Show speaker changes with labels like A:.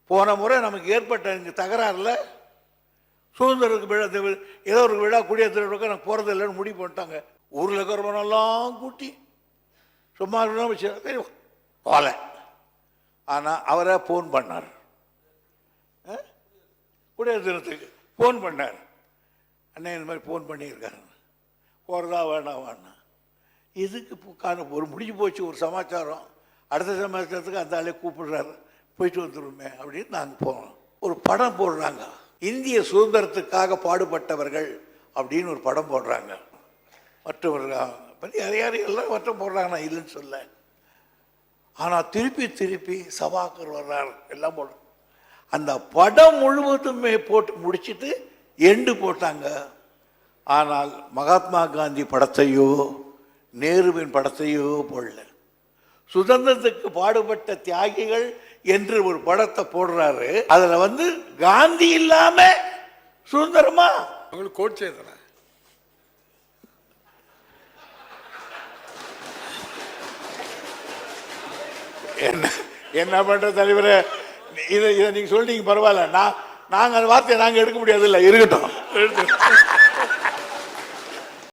A: போன முறை நமக்கு ஏற்பட்ட இங்கே தகராறுல சுதந்திரத்துக்கு விழா ஏதோ ஒரு விழா குடியரசு நான் போகிறது இல்லைன்னு முடிவு பண்ணிட்டாங்க. ஊரில் இருக்கிறவனெல்லாம் கூட்டி சும்மா போல. ஆனால் அவரை ஃபோன் பண்ணார், குடியரசு தினத்துக்கு ஃபோன் பண்ணார். அண்ணன் இந்த மாதிரி ஃபோன் பண்ணியிருக்காரு, போகிறதா வேண்டாம் வேண்டாம். இதுக்கு ஒரு முடிஞ்சு போச்சு ஒரு சமாச்சாரம். அடுத்த சமாச்சாரத்துக்கு அந்த ஆளே கூப்பிடுறாரு, போயிட்டு வந்துடுமே அப்படின்னு நாங்கள் போனோம். ஒரு படம் போடுறாங்க, இந்திய சுதந்திரத்துக்காக பாடுபட்டவர்கள் அப்படின்னு ஒரு படம் போடுறாங்க. மற்றவர்கள் பற்றி யாரையாரையெல்லாம் மற்றம் போடுறாங்க, நான் இல்லைன்னு சொல்ல. ஆனால் திருப்பி திருப்பி சபாக்கர் வர்றார், எல்லாம் போடுறோம். அந்த படம் முழுவதுமே போட்டு முடிச்சுட்டு எண்டு போட்டாங்க. ஆனால் மகாத்மா காந்தி படத்தையோ நேருவின் படத்தையோ போடல. சுதந்திரத்துக்கு பாடுபட்ட தியாகிகள் என்று ஒரு படத்தை போடுறாரு. அதுல காந்தி இல்லாம சுதந்திரமா
B: உங்களுக்கு கோட்சே தானே.
A: என்ன பண்ற தலைவரே, இதை நீங்க சொல்றீங்க பரவாயில்ல. நாங்க அந்த வார்த்தையை நாங்க எடுக்க முடியாது. இல்லை இருக்கட்டும்.